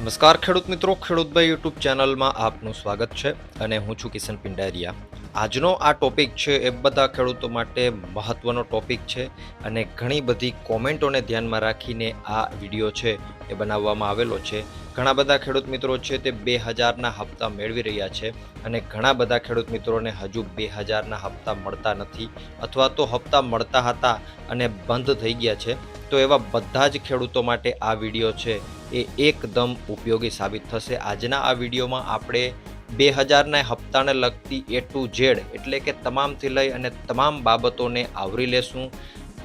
નમસ્કાર ખેડૂત મિત્રો, ખેડૂતભાઈ યુટ્યુબ ચેનલમાં આપનું સ્વાગત છે અને હું છું કિશન પિંડારિયા। આજનો આ ટોપિક છે એ બધા ખેડૂતો માટે મહત્વનો ટોપિક છે અને ઘણી બધી કોમેન્ટોને ધ્યાનમાં રાખીને આ વિડીયો છે એ બનાવવામાં આવેલો છે। ઘણા બધા ખેડૂત મિત્રો છે તે 2000ના હપ્તા મેળવી રહ્યા છે અને ઘણા બધા ખેડૂત મિત્રોને હજુ 2000ના હપ્તા મળતા નથી અથવા તો હપ્તા મળતા હતા અને બંધ થઈ ગયા છે। તો એવા બધા જ ખેડૂતો માટે આ વિડીયો છે એ એકદમ ઉપયોગી સાબિત થશે। આજના આ વિડીયોમાં આપણે 2000ના હપ્તાને લગતી A to Z એટલે કે તમામથી લઈ અને તમામ બાબતોને આવરી લેશું।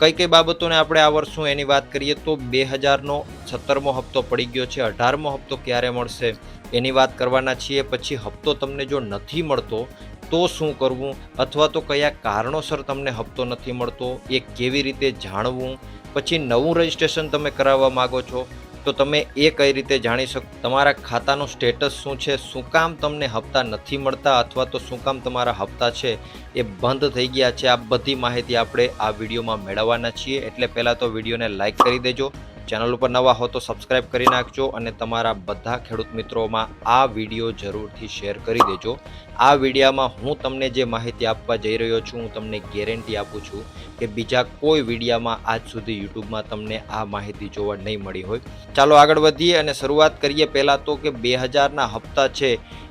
કઈ કઈ બાબતોને આપણે આવરશું એની વાત કરીએ તો 2000નો 17મો હપ્તો પડી ગયો છે, 18મો હપ્તો ક્યારે મળશે એની વાત કરવાના છીએ। પછી હપ્તો તમને જો નથી મળતો તો શું કરવું અથવા તો કયા કારણોસર તમને હપ્તો નથી મળતો એ કેવી રીતે જાણવું। પછી નવું રજિસ્ટ્રેશન તમે કરાવવા માગો છો તો તમે એ કઈ રીતે જાણી શકો, તમારા ખાતાનું સ્ટેટસ શું છે, શું કામ તમને હપ્તા નથી મળતા અથવા તો શું કામ તમારા હપ્તા છે એ બંધ થઈ ગયા છે, આ બધી માહિતી આપણે આ વિડીયોમાં મેળવવાના છીએ। એટલે પહેલાં તો વિડીયોને લાઇક કરી દેજો, ચેનલ ઉપર નવા હો તો સબસ્ક્રાઈબ કરી નાખજો અને તમારા બધા ખેડૂત મિત્રોમાં આ વિડીયો જરૂરથી શેર કરી દેજો। આ વિડીયોમાં હું તમને જે માહિતી આપવા જઈ રહ્યો છું હું તમને ગેરંટી આપું છું કે બીજા કોઈ વિડીયોમાં આજ સુધી યુટ્યુબમાં તમને આ માહિતી જોવા નહીં મળી હોય। ચાલો આગળ વધીએ અને શરૂઆત કરીએ પહેલાં તો કે 2000ના હપ્તા છે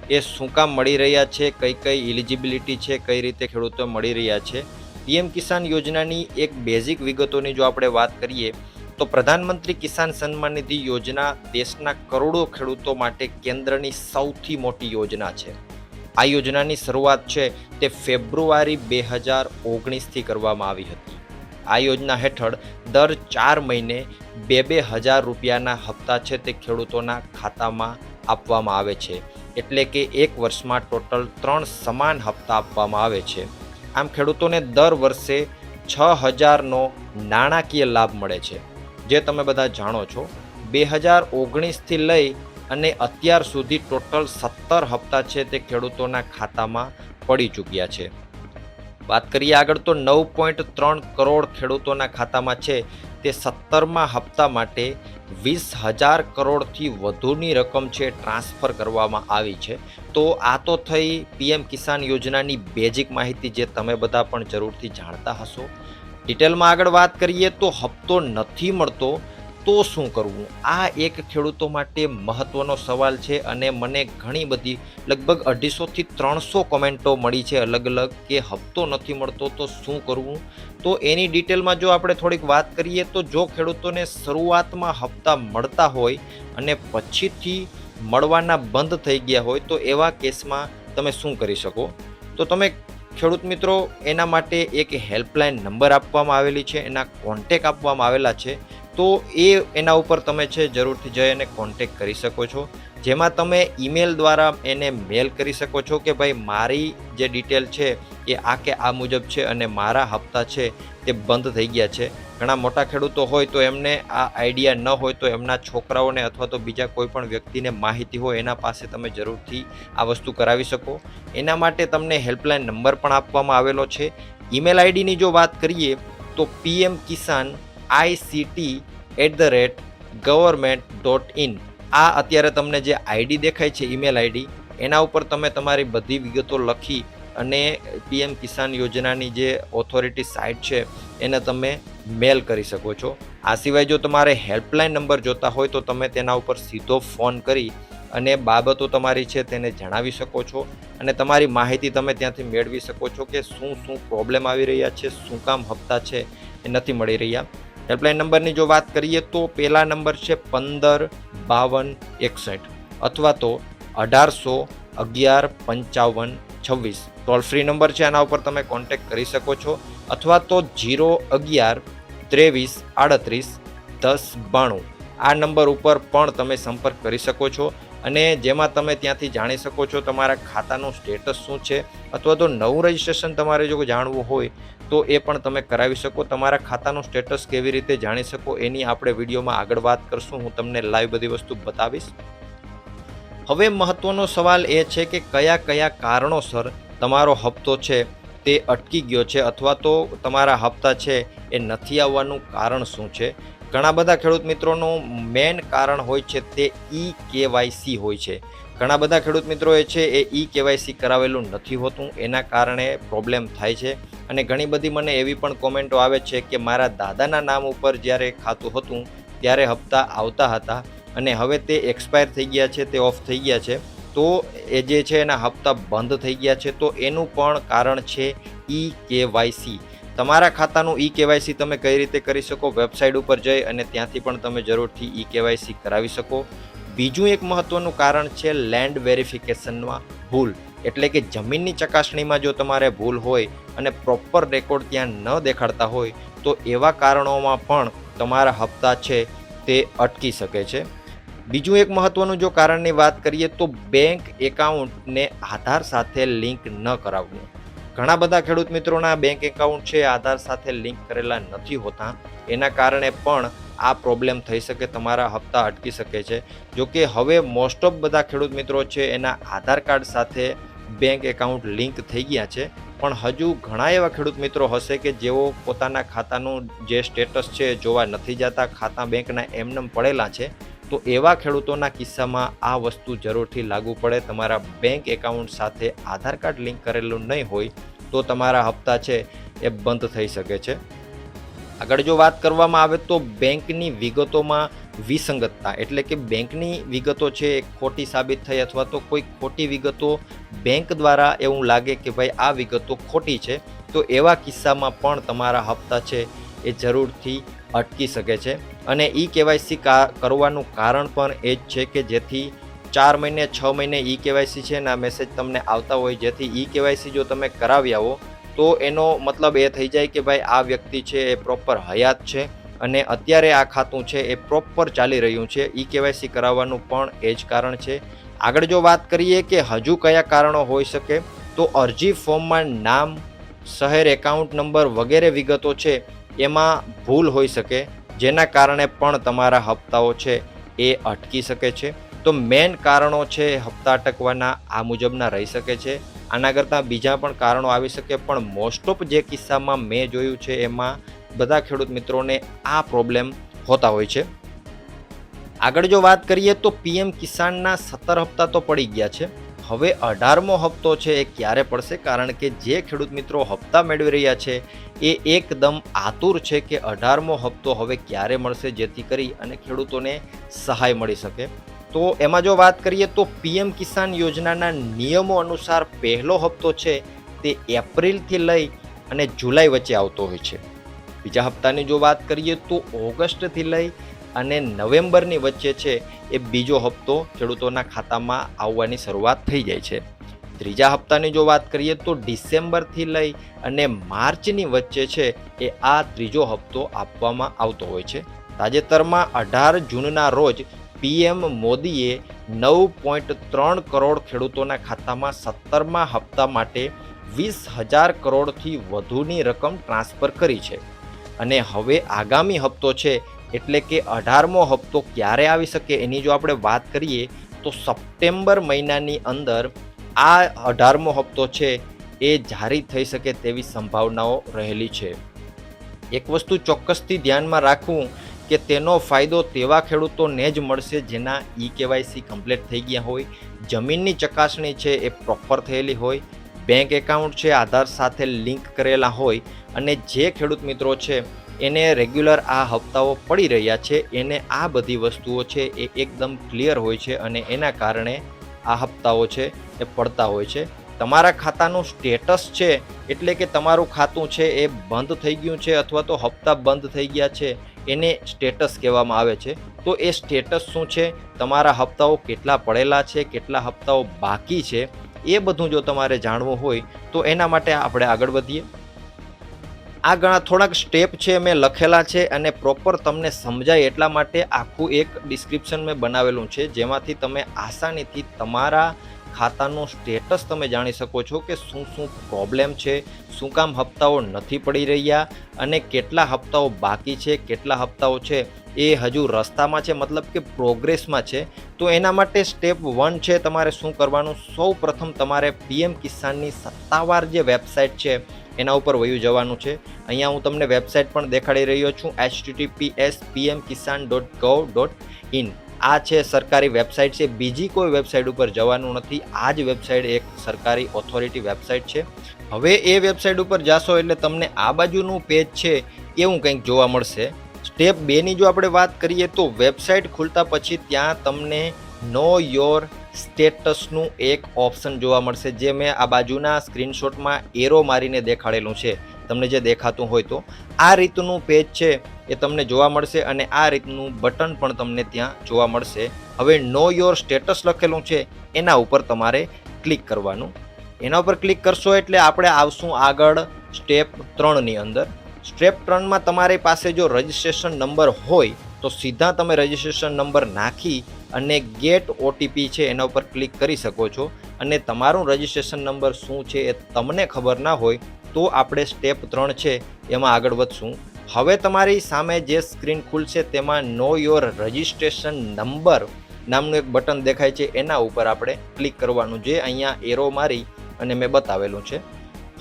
એ શું કામ મળી રહ્યા છે, કઈ કઈ એલિજિબિલિટી છે, કઈ રીતે ખેડૂતો મળી રહ્યા છે। પીએમ કિસાન યોજનાની એક બેઝિક વિગતોની જો આપણે વાત કરીએ તો પ્રધાનમંત્રી કિસાન સન્માન નિધિ યોજના દેશના કરોડો ખેડૂતો માટે કેન્દ્રની સૌથી મોટી યોજના છે। આ યોજનાની શરૂઆત છે તે ફેબ્રુઆરી 2019થી કરવામાં આવી હતી। આ યોજના હેઠળ દર 4 મહિને 2,000 રૂપિયાના હપ્તા છે તે ખેડૂતોના ખાતામાં આપવામાં આવે છે, એટલે કે એક વર્ષમાં ટોટલ 3 સમાન હપ્તા આપવામાં આવે છે। આમ ખેડૂતોને દર વર્ષે 6,000નો નાણાકીય લાભ મળે છે, જે તમે બધા જાણો છો। 2019થી લઈ અને અત્યાર સુધી ટોટલ 17 હપ્તા છે તે ખેડૂતોના ખાતામાં પડી ચૂક્યા છે। વાત કરીએ આગળ તો 9.3 કરોડ ખેડૂતોના ખાતામાં છે તે 17મા હપ્તા માટે 20,000 કરોડથી વધુની રકમ છે ટ્રાન્સફર કરવામાં આવી છે। તો આ તો થઈ પીએમ કિસાન યોજનાની બેઝિક માહિતી જે તમે બધા પણ જરૂરથી જાણતા હશો। ડિટેલમાં આગળ વાત કરીએ તો હપ્તો નથી મળતો તો શું કરવું, આ એક ખેડૂતો માટે મહત્વનો સવાલ છે અને મને ઘણી બધી લગભગ 250થી 300 કોમેન્ટો મળી છે અલગ અલગ કે હપ્તો નથી મળતો તો શું કરવું। તો એની ડિટેલમાં જો આપણે થોડીક વાત કરીએ તો જો ખેડૂતોને શરૂઆતમાં હપ્તા મળતા હોય અને પછીથી મળવાના બંધ થઈ ગયા હોય તો એવા કેસમાં તમે શું કરી શકો। તો તમે ખેડૂત મિત્રો એના માટે એક હેલ્પલાઇન નંબર આપવામાં આવેલી છે, એના કોન્ટેક આપવામાં આવેલા છે, તો એના ઉપર તમે છે જરૂરથી જઈ અને કોન્ટેક કરી શકો છો, જેમાં તમે ઈમેલ દ્વારા એને મેલ કરી શકો છો કે ભાઈ મારી જે ડિટેલ છે એ આ કે આ મુજબ છે અને મારા હપ્તા છે તે બંધ થઈ ગયા છે। ઘણા મોટા ખેડૂતો હોય તો એમને આ આઈડિયા ન હોય તો એમના છોકરાઓને અથવા તો બીજા કોઈ પણ વ્યક્તિને માહિતી હોય એના પાસે તમે જરૂરથી આ વસ્તુ કરાવી શકો। એના માટે તમને હેલ્પલાઇન નંબર પણ આપવામાં આવેલો છે। ઈમેલ આઈડીની જો વાત કરીએ તો pmkisan@government.in આ અત્યારે તમને જે આઈડી દેખાય છે ઈમેલ આઈડી એના ઉપર તમે તમારી બધી વિગતો લખી અને પીએમ કિસાન યોજનાની જે ઓથોરિટી સાઇટ છે એને તમે મેલ કરી શકો છો। આ સિવાય જો તમારે હેલ્પલાઇન નંબર જોતા હોય તો તમે તેના ઉપર સીધો ફોન કરી અને બાબતો તમારી છે તેને જણાવી શકો છો અને તમારી માહિતી તમે ત્યાંથી મેળવી શકો છો કે શું પ્રોબ્લેમ આવી રહ્યા છે, શું કામ હપ્તા છે એ નથી મળી રહ્યા। હેલ્પલાઇન નંબરની જો વાત કરીએ તો પહેલા નંબર છે 155261 અથવા તો 18115526 ટોલ ફ્રી નંબર છે, આના ઉપર તમે કોન્ટેક્ટ કરી શકો છો અથવા તો 01123381092 આ નંબર ઉપર પણ તમે સંપર્ક કરી શકો છો અને જેમાં તમે ત્યાંથી જાણી શકો છો તમારા ખાતાનું સ્ટેટસ શું છે અથવા તો નવું રજિસ્ટ્રેશન તમારે જો જાણવું હોય તો એ પણ તમે કરાવી શકો। તમારા ખાતાનું સ્ટેટસ કેવી રીતે જાણી શકો એની આપણે વિડીયોમાં આગળ વાત કરશું, હું તમને લાઈવ બધી વસ્તુ બતાવીશ। હવે મહત્વનો સવાલ એ છે કે કયા કયા કારણોસર તમારો હપ્તો છે તે અટકી ગયો છે અથવા તો તમારા હપ્તા છે એ નથી આવવાનું કારણ શું છે। ઘણા બધા ખેડૂત મિત્રોનું મેઇન કારણ હોય છે તે KYC હોય છે. ઘણા બધા ખેડૂત મિત્રો છે એ KYC કરાવેલું નથી હોતું, એના કારણે પ્રોબ્લેમ થાય છે. અને ઘણી બધી મને એવી પણ કોમેન્ટો આવે છે કે મારા દાદાના નામ ઉપર જ્યારે ખાતું હતું ત્યારે હપ્તા આવતા હતા અને હવે તે એક્સપાયર થઈ ગયા છે, તે ઓફ થઈ ગયા છે, તો એ જે છે એના હપ્તા બંધ થઈ ગયા છે. તો એનું પણ કારણ છે KYC. તમારા ખાતાનું KYC તમે કઈ રીતે કરી શકો? વેબસાઇટ ઉપર જઈ અને ત્યાંથી પણ તમે જરૂરથી KYC કરાવી શકો. બીજું એક મહત્વનું કારણ છે લેન્ડ વેરિફિકેશનમાં ભૂલ, એટલે કે જમીનની ચકાસણીમાં જો તમારે ભૂલ હોય અને પ્રોપર રેકોર્ડ ત્યાં ન દેખાડતા હોય તો એવા કારણોમાં પણ તમારા હપ્તા છે તે અટકી શકે છે. બીજું એક મહત્વનું જો કારણની વાત કરીએ તો બેંક એકાઉન્ટને આધાર સાથે લિંક ન કરાવવું. ઘણા બધા ખેડૂત મિત્રોના બેંક એકાઉન્ટ છે આધાર સાથે લિંક કરેલા નથી હોતા, એના કારણે પણ આ પ્રોબ્લેમ થઈ શકે, તમારા હપ્તા અટકી શકે છે. જો કે હવે મોસ્ટ ઓફ બધા ખેડૂત મિત્રો છે એના આધાર કાર્ડ સાથે બેંક એકાઉન્ટ લિંક થઈ ગયા છે, પણ હજુ ઘણા એવા ખેડૂત મિત્રો હશે કે જેઓ પોતાના ખાતાનું જે સ્ટેટસ છે જોવા નથી જતા, ખાતા બેંકના એમનેમ પડેલા છે. તો એવા ખેડૂતોના કિસ્સામાં આ વસ્તુ જરૂરથી લાગુ પડે. તમારા બેંક એકાઉન્ટ સાથે આધાર કાર્ડ લિંક કરેલું નહીં હોય તો તમારા હપ્તા છે એ બંધ થઈ શકે છે. આગળ જો વાત કરવામાં આવે તો બેંકની વિગતોમાં વિસંગતતા, એટલે કે બેંકની વિગતો છે એ ખોટી સાબિત થઈ અથવા તો કોઈ ખોટી વિગતો બેંક દ્વારા એવું લાગે કે ભાઈ આ વિગતો ખોટી છે, તો એવા કિસ્સામાં પણ તમારા હપ્તા છે એ જરૂરથી અટકી શકે છે. અને KYC કરવાનું કારણ પણ એ જ છે કે જેથી 4 મહિને 6 મહિને KYC છે ના મેસેજ તમને આવતા હોય, જેથી KYC જો તમે કરાવ્યા હો તો એનો મતલબ એ થઈ જાય કે ભાઈ આ વ્યક્તિ છે એ પ્રોપર હયાત છે અને અત્યારે આ ખાતું છે એ પ્રોપર ચાલી રહ્યું છે. KYC કરાવવાનું પણ એ જ કારણ છે. આગળ જો વાત કરીએ કે હજુ કયા કારણો હોઈ શકે, તો અરજી ફોર્મમાં નામ, શહેર, એકાઉન્ટ નંબર વગેરે વિગતો છે એમાં ભૂલ હોઈ શકે, જેના કારણે પણ તમારા હપ્તાઓ છે એ અટકી શકે છે. તો મેઇન કારણો છે હપ્તા અટકવાના આ મુજબના રહી શકે છે. આના કરતાં બીજા પણ કારણો આવી શકે, પણ મોસ્ટ ઓફ જે કિસ્સામાં મેં જોયું છે એમાં બધા ખેડૂત મિત્રોને આ પ્રોબ્લેમ હોતા હોય છે. આગળ જો વાત કરીએ તો PM કિસાનના 17 હપ્તા તો પડી ગયા છે. હવે 18મો હપ્તો છે એ ક્યારે પડશે? કારણ કે જે ખેડૂત મિત્રો હપ્તા મેળવી રહ્યા છે એ એકદમ આતુર છે કે 18મો હપ્તો હવે ક્યારે મળશે, જેથી કરી અને ખેડૂતોને સહાય મળી શકે. તો એમાં જો વાત કરીએ તો PM કિસાન યોજનાના નિયમો અનુસાર પહેલો હપ્તો છે તે એપ્રિલથી લઈ અને જુલાઈ વચ્ચે આવતો હોય છે. બીજા હપ્તાની જો વાત કરીએ તો ઓગસ્ટથી લઈ અને નવેમ્બરની વચ્ચે છે એ બીજો હપ્તો ખેડૂતોના ખાતામાં આવવાની શરૂઆત થઈ જાય છે. ત્રીજા હપ્તાની જો વાત કરીએ તો ડિસેમ્બરથી લઈ અને માર્ચની વચ્ચે છે એ આ ત્રીજો હપ્તો આપવામાં આવતો હોય છે. તાજેતરમાં 18 જૂનના રોજ PM મોદીએ 9.3 કરોડ ખેડૂતોના ખાતામાં 17મા હપ્તા માટે 20,000 કરોડથી વધુની રકમ ટ્રાન્સફર કરી છે. અને હવે આગામી હપ્તો છે એટલે કે 18મો હપ્તો ક્યારે આવી શકે એની જો આપણે વાત કરીએ તો સપ્ટેમ્બર મહિનાની અંદર આ 18મો હપ્તો છે એ જારી થઈ શકે તેવી સંભાવનાઓ રહેલી છે. એક વસ્તુ ચોક્કસથી ધ્યાનમાં રાખવું કે તેનો ફાયદો તેવા ખેડૂતોને જ મળશે જેના KYC કમ્પ્લીટ થઈ ગયા હોય, જમીનની ચકાસણી છે એ પ્રોપર થયેલી હોય, બેંક એકાઉન્ટ છે આધાર સાથે લિંક કરેલા હોય અને જે ખેડૂત મિત્રો છે એને રેગ્યુલર આ હપ્તાઓ પડી રહ્યા છે, એને આ બધી વસ્તુઓ છે એ એકદમ ક્લિયર હોય છે અને એના કારણે આ હપ્તાઓ છે એ પડતા હોય છે. તમારા ખાતાનું સ્ટેટસ છે એટલે કે તમારું ખાતું છે એ બંધ થઈ ગયું છે અથવા તો હપ્તા બંધ થઈ ગયા છે એને સ્ટેટસ કહેવામાં આવે છે. તો એ સ્ટેટસ શું છે, તમારા હપ્તાઓ કેટલા પડેલા છે, કેટલા હપ્તાઓ બાકી છે, એ બધું જો તમારે જાણવું હોય તો એના માટે આપણે આગળ વધીએ. આ ઘણા થોડાક સ્ટેપ છે મેં લખેલા છે અને પ્રોપર તમને સમજાય એટલા માટે આખું એક ડિસ્ક્રિપ્શન મેં બનાવેલું છે, જેમાંથી તમે આસાનીથી તમારા ખાતાનું સ્ટેટસ તમે જાણી શકો છો કે શું શું પ્રોબ્લેમ છે, શું કામ હપ્તાઓ નથી પડી રહ્યા અને કેટલા હપ્તાઓ બાકી છે, કેટલા હપ્તાઓ છે એ હજુ રસ્તામાં છે, મતલબ કે પ્રોગ્રેસમાં છે. તો એના માટે સ્ટેપ 1 છે તમારે શું કરવાનું, સૌ પ્રથમ તમારે PM કિસાનની સત્તાવાર જે વેબસાઇટ છે એના ઉપર વયું જવાનું છે. અહીંયા હું તમને વેબસાઇટ પણ દેખાડી રહ્યો છું, https://pmkisan.gov.in. આ છે સરકારી વેબસાઇટ છે, બીજી કોઈ વેબસાઇટ ઉપર જવાનું નથી. આ જ વેબસાઇટ એક સરકારી ઓથોરિટી વેબસાઇટ છે. હવે એ વેબસાઇટ ઉપર જાશો એટલે તમને આ બાજુનું પેજ છે એવું કંઈક જોવા મળશે. સ્ટેપ 2ની જો આપણે વાત કરીએ તો વેબસાઇટ ખુલતા પછી ત્યાં તમને નો યોર સ્ટેટસનું એક ઓપ્શન જોવા મળશે, જે મેં આ બાજુના સ્ક્રીનશોટમાં એરો મારીને દેખાડેલું છે. તમને જે દેખાતું હોય તો આ રીતનું પેજ છે એ તમને જોવા મળશે અને આ રીતનું બટન પણ તમને ત્યાં જોવા મળશે. હવે નો યોર સ્ટેટસ લખેલું છે એના ઉપર તમારે ક્લિક કરવાનું. એના ઉપર ક્લિક કરશો એટલે આપણે આવશું આગળ સ્ટેપ 3ની અંદર. સ્ટેપ 3માં તમારી પાસે જો રજિસ્ટ્રેશન નંબર હોય તો સીધા તમે રજિસ્ટ્રેશન નંબર નાખી અને ગેટ ઓટીપી છે એના ઉપર ક્લિક કરી શકો છો. અને તમારું રજિસ્ટ્રેશન નંબર શું છે એ તમને ખબર ના હોય તો આપણે સ્ટેપ 3 છે એમાં આગળ વધશું. હવે તમારી સામે જે સ્ક્રીન ખુલશે તેમાં નો યોર રજિસ્ટ્રેશન નંબર નામનું એક બટન દેખાય છે, એના ઉપર આપણે ક્લિક કરવાનું, જે અહીંયા એરો મારી અને મેં બતાવેલું છે.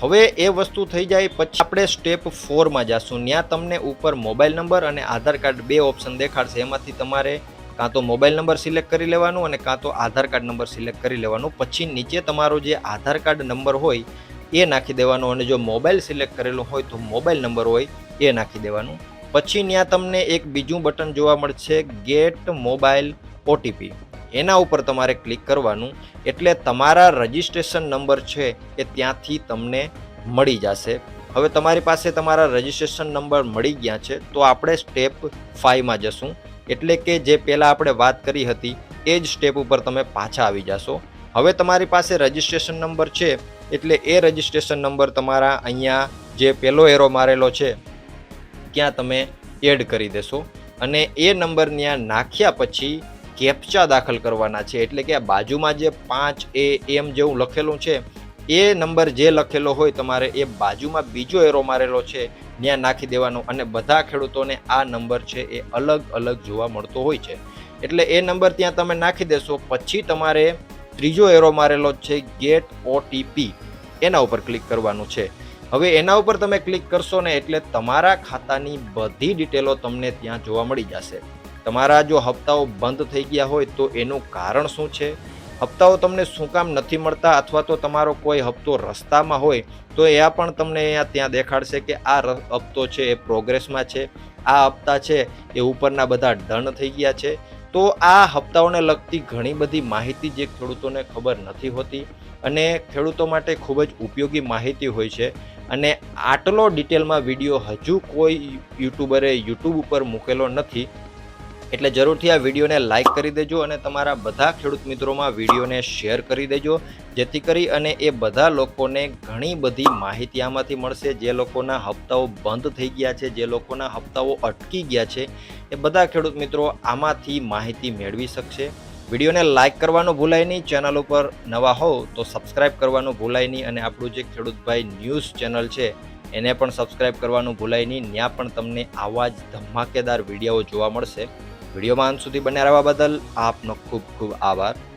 હવે એ વસ્તુ થઈ જાય પછી આપણે સ્ટેપ 4માં જઈશું. ત્યાં તમને ઉપર મોબાઈલ નંબર અને આધાર કાર્ડ 2 ઓપ્શન દેખાડશે. એમાંથી તમારે કાં તો મોબાઈલ નંબર સિલેક્ટ કરી લેવાનું અને કાં તો આધાર કાર્ડ નંબર સિલેક્ટ કરી લેવાનું. પછી નીચે તમારો જે આધાર કાર્ડ નંબર હોય એ નાખી દેવાનો અને જો મોબાઈલ સિલેક્ટ કરેલું હોય તો મોબાઈલ નંબર હોય એ નાખી દેવાનું. પછી ત્યાં તમને એક બીજું બટન જોવા મળશે, ગેટ મોબાઈલ ઓટીપી. એના ઉપર તમારે ક્લિક કરવાનું એટલે તમારા રજિસ્ટ્રેશન નંબર છે એ ત્યાંથી તમને મળી જશે. હવે તમારી પાસે તમારા રજિસ્ટ્રેશન નંબર મળી ગયા છે તો આપણે સ્ટેપ 5માં જશું. એટલે કે જે પહેલાં આપણે વાત કરી હતી એ જ સ્ટેપ ઉપર તમે પાછા આવી જશો. હવે તમારી પાસે રજિસ્ટ્રેશન નંબર છે એટલે એ રજિસ્ટ્રેશન નંબર તમારા અહીંયા જે પહેલો એરો મારેલો છે ત્યાં તમે એડ કરી દેશો અને એ નંબર ત્યાં નાખ્યા પછી કેપ્ચા દાખલ કરવાના છે. એટલે કે આ બાજુમાં જે 5AM જેવું લખેલું છે એ નંબર જે લખેલો હોય તમારે એ બાજુમાં બીજો એરો મારેલો છે ત્યાં નાખી દેવાનો. અને બધા ખેડૂતોને આ નંબર છે એ અલગ અલગ જોવા મળતો હોય છે એટલે એ નંબર ત્યાં તમે નાખી દેશો. પછી તમારે ત્રીજો એરો મારેલો છે ગેટ ઓટીપી, એના ઉપર ક્લિક કરવાનું છે. હવે એના ઉપર તમે ક્લિક કરશો ને એટલે તમારા ખાતાની બધી ડિટેલો તમને ત્યાં જોવા મળી જશે. તમારા જો હપ્તાઓ બંધ થઈ ગયા હોય તો એનું કારણ શું છે, હપ્તાઓ તમને શું કામ નથી મળતા, અથવા તો તમારો કોઈ હપ્તો રસ્તામાં હોય તો એ પણ તમને અહીંયા ત્યાં દેખાડશે કે આ હપ્તો છે એ પ્રોગ્રેસમાં છે, આ હપ્તા છે એ ઉપરના બધા ડન થઈ ગયા છે. તો આ હપ્તાઓને લગતી ઘણી બધી માહિતી જે ખેડૂતોને ખબર નથી હોતી અને ખેડૂતો માટે ખૂબ જ ઉપયોગી માહિતી હોય છે. અને આટલો ડિટેલમાં વિડીયો હજુ કોઈ યુટ્યુબરે યુટ્યુબ ઉપર મૂકેલો નથી. એટલે જરૂરથી આ વિડીયોને લાઇક કરી દેજો અને તમારા બધા ખેડૂત મિત્રોમાં વિડીયોને શેર કરી દેજો, જેથી કરી અને એ બધા લોકોને ઘણી બધી માહિતી આમાંથી મળશે. જે લોકોના હપ્તાઓ બંધ થઈ ગયા છે, જે લોકોના હપ્તાઓ અટકી ગયા છે, એ બધા ખેડૂત મિત્રો આમાંથી માહિતી મેળવી શકશે. વિડીયોને લાઇક કરવાનું ભૂલાય નહીં, ચેનલ ઉપર નવા હોવ તો સબસ્ક્રાઈબ કરવાનું ભૂલાય નહીં અને આપણું જે ખેડૂતભાઈ ન્યૂઝ ચેનલ છે એને પણ સબસ્ક્રાઈબ કરવાનું ભૂલાય નહીં. ત્યાં પણ તમને આવા જ ધમાકેદાર વિડીયો જોવા મળશે. વિડીયોમાં અંત સુધી બન્યા રહેવા બદલ આપનો ખૂબ ખૂબ આભાર.